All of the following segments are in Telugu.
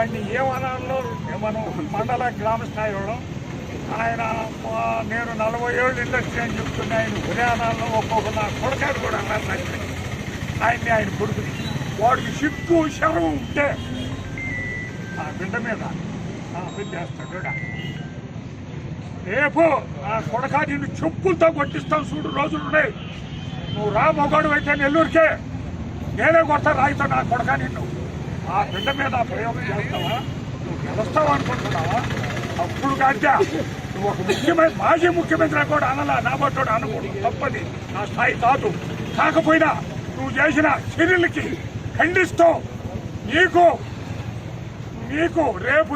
వాడిని ఏమనాలో మనం మండల గ్రామ స్థాయిలో ఆయన నేను 40 ఏళ్ళు ఇండస్ట్రీ అని చెప్తున్నా ఆయన హర్యానాలో ఒక్కొక్క నా కొడకాడు కూడా అన్నారు ఆయన్ని ఆయన కొడుకుని వాడికి సిగ్గు శరం ఉంటే ఆ బిడ్డ మీద పెట్టేస్తాడు. రేపు ఆ కొడక నిన్ను చెప్పులతో కొట్టిస్తాను చూడు రోజులున్నాయి. నువ్వు రా మొగాడు అయితే నెల్లూరుకే నేనే కొడతా రాయితో నా కొడక నిన్ను ఆ బిడ్డ మీద ప్రయోగం చేస్తావా? నువ్వు గెలుస్తావు అనుకుంటున్నావా? అప్పుడు కాద్యా నువ్వు ఒక ముఖ్యమంత్రి మాజీ ముఖ్యమంత్రి కూడా అనలా నా బట్టోడు అనకూడదు, తప్పది, నా స్థాయి కాదు. కాకపోయినా నువ్వు చేసిన చర్యలకి ఖండిస్తూ నీకు రేపు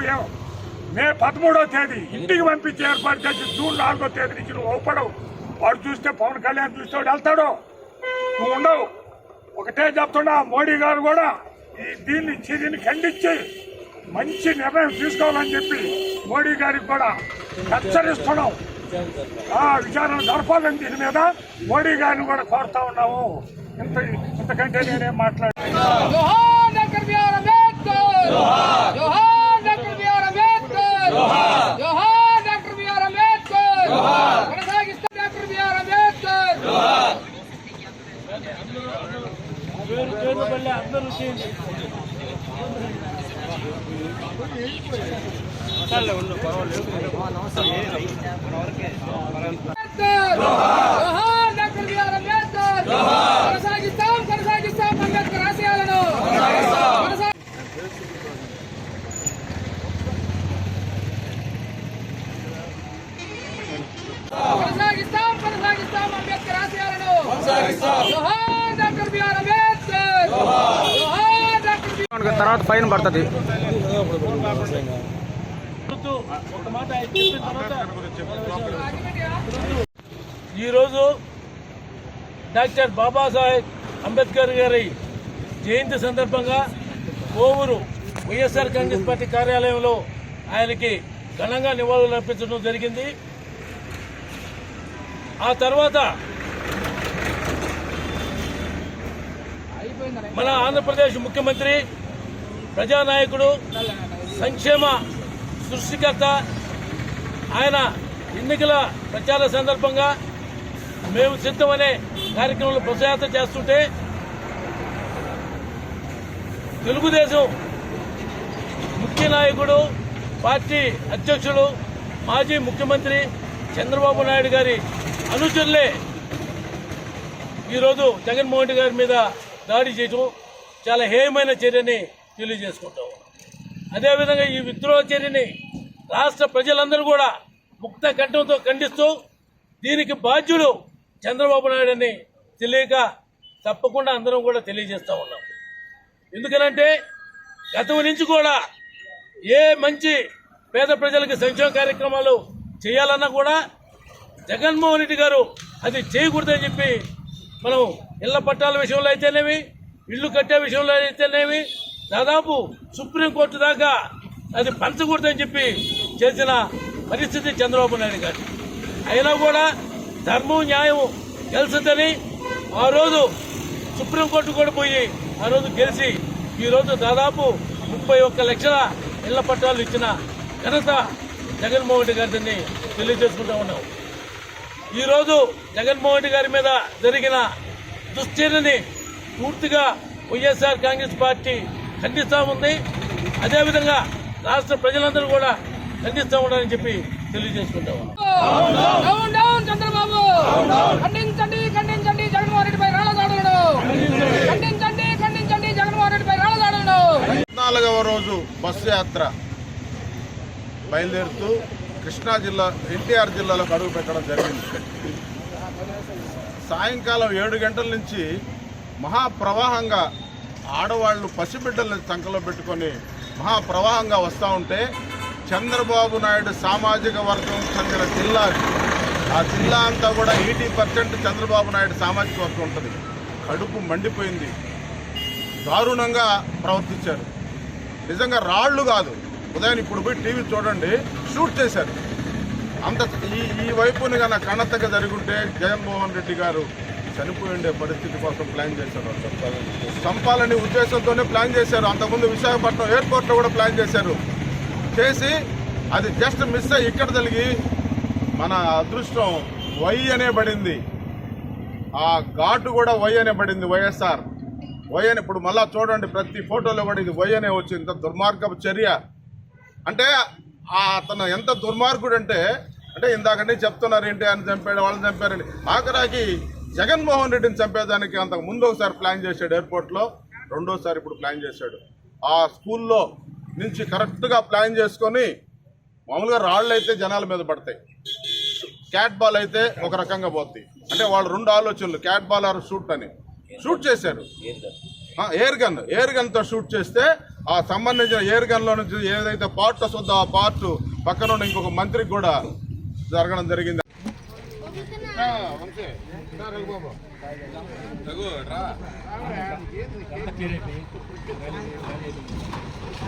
మే 13వ తేదీ ఇంటికి పంపించి ఏర్పాటు చేసి జూన్ 4వ తేదీ నుంచి నువ్వు ఓపడవు. వాడు చూస్తే పవన్ కళ్యాణ్ చూస్తే వెళ్తాడు, నువ్వు ఉండవు. ఒకటే చెప్తున్నా, మోడీ గారు కూడా దీన్ని చర్యని ఖండించి మంచి నిర్ణయం తీసుకోవాలని చెప్పి మోడీ గారికి కూడా హెచ్చరిస్తున్నాం. విచారణ జరపాలని దీని మీద మోడీ గారిని కూడా కోరుతా ఉన్నాము. ఇంతకంటే నేనేం మాట్లాడుతున్నాను. తర్వాత ఫైన్ పడుతుంది. ఈరోజు డాక్టర్ బాబాసాహెబ్ అంబేద్కర్ గారి జయంతి సందర్భంగా కోవూరు వైఎస్ఆర్ కాంగ్రెస్ పార్టీ కార్యాలయంలో ఆయనకి ఘనంగా నివాళులు అర్పించడం జరిగింది. ఆ తర్వాత మన ఆంధ్రప్రదేశ్ ముఖ్యమంత్రి, ప్రజానాయకుడు, సంక్షేమ సృష్టికర్త ఆయన ఎన్నికల ప్రచార సందర్భంగా మేము సిద్ధమనే కార్యక్రమంలో ప్రచారం చేస్తుంటే తెలుగుదేశం ముఖ్య నాయకుడు, పార్టీ అధ్యక్షుడు, మాజీ ముఖ్యమంత్రి చంద్రబాబు నాయుడు గారి అనుచరులే ఈరోజు జగన్మోహన్ రెడ్డి గారి మీద దాడి చేయడం చాలా హేయమైన చర్యని తెలియజేసుకుంటాం. అదేవిధంగా ఈ విద్రోహ చర్యని రాష్ట్ర ప్రజలందరూ కూడా ముక్త కంఠంతో ఖండిస్తూ దీనికి బాధ్యుడు చంద్రబాబు నాయుడు అని తెలియక తప్పకుండా అందరం కూడా తెలియజేస్తూ ఉన్నాం. ఎందుకనంటే గతం నుంచి కూడా ఏ మంచి పేద ప్రజలకు సంక్షేమ కార్యక్రమాలు చేయాలన్నా కూడా జగన్మోహన్ రెడ్డి గారు అది చేయకూడదని చెప్పి మనం ఇళ్ల పట్టాల విషయంలో అయితేనేమి, ఇళ్లు కట్టే విషయంలో అయితేనేమి దాదాపు సుప్రీంకోర్టు దాకా అది పంచకూడదని చెప్పి చేసిన పరిస్థితి చంద్రబాబు నాయుడు గారు. అయినా కూడా ధర్మం న్యాయం గెలుస్తుందని ఆ రోజు సుప్రీంకోర్టు కూడా పోయి ఆ రోజు గెలిచి ఈరోజు దాదాపు 31 లక్షల ఇళ్ల పట్టాలు ఇచ్చిన ఘనత జగన్మోహన్ రెడ్డి గారిని తెలియజేసుకుంటా ఉన్నాం. ఈరోజు జగన్మోహన్ రెడ్డి గారి మీద జరిగిన దుశ్చర్యని పూర్తిగా వైఎస్ఆర్ కాంగ్రెస్ పార్టీ ఖండిస్తూ ఉంది. అదేవిధంగా రాష్ట్ర ప్రజలందరూ కూడా ఖండిస్తూ ఉండాలని చెప్పి తెలియజేసుకుంటాం. చంద్రబాబు ఖండించండి, ఖండించండి జగన్మోహన్ రెడ్డిపై రాళ్ల దాడులను, ఖండించండి, ఖండించండి జగన్మోహన్ రెడ్డిపై రాళ్ల దాడులను. 14వ రోజు బస్సు యాత్ర బయలుదేరుతూ కృష్ణా జిల్లా ఎన్టీఆర్ జిల్లాలోకి అడుగు పెట్టడం జరిగింది. సాయంకాలం 7 గంటల నుంచి మహాప్రవాహంగా ఆడవాళ్లు పసిబిడ్డలను సంకలో పెట్టుకొని మహాప్రవాహంగా వస్తూ ఉంటే చంద్రబాబు నాయుడు సామాజిక వర్గం చెందిన జిల్లా, ఆ జిల్లా అంతా కూడా 80% చంద్రబాబు నాయుడు సామాజిక వర్గం ఉంటుంది. కడుపు మండిపోయింది. దారుణంగా ప్రవర్తించారు. నిజంగా రాళ్లు కాదు, ఉదయం ఇప్పుడు పోయి టీవీ చూడండి, షూట్ చేశారు. అంత ఈ వైపుని కన్నా కన్నతగా జరుగుంటే జగన్మోహన్ రెడ్డి గారు చనిపోయి ఉండే పరిస్థితి కోసం ప్లాన్ చేశారు. చంపాలని ఉద్దేశంతోనే ప్లాన్ చేశారు. అంతకుముందు విశాఖపట్నం ఎయిర్పోర్ట్లో కూడా ప్లాన్ చేశారు. చేసి అది జస్ట్ మిస్ అయ్యి ఇక్కడ తగిలి మన అదృష్టం వై అనే పడింది. ఆ ఘాటు కూడా వై అనే పడింది. వైఎస్ఆర్ వై అని ఇప్పుడు మళ్ళా చూడండి, ప్రతి ఫోటోలో కూడా ఇది వై అనే వచ్చింది. ఇంత దుర్మార్గపు చర్య అంటే అతను ఎంత దుర్మార్గుడు అంటే ఇందాకనే చెప్తున్నారు ఏంటి అని చంపాడు, వాళ్ళని చంపారని. ఆఖరాకి జగన్మోహన్ రెడ్డిని చంపేదానికి అంతకు ముందు ఒకసారి ప్లాన్ చేశాడు ఎయిర్పోర్ట్లో, రెండోసారి ఇప్పుడు ప్లాన్ చేశాడు. ఆ స్కూల్లో నుంచి కరెక్ట్గా ప్లాన్ చేసుకొని, మామూలుగా రాళ్ళు అయితే జనాల మీద పడతాయి, క్యాట్ బాల్ అయితే ఒక రకంగా పోతాయి. అంటే వాళ్ళు రెండు ఆలోచనలు, క్యాట్ బాల్ ఆర్ షూట్ అని షూట్ చేశారు. ఎయిర్ గన్తో షూట్ చేస్తే ఆ సంబంధించిన ఎయిర్ గన్లో నుంచి ఏదైతే పార్ట్ వస్తుందో ఆ పార్ట్ పక్కన ఉన్న ఇంకొక మంత్రికి కూడా జరగడం జరిగింది.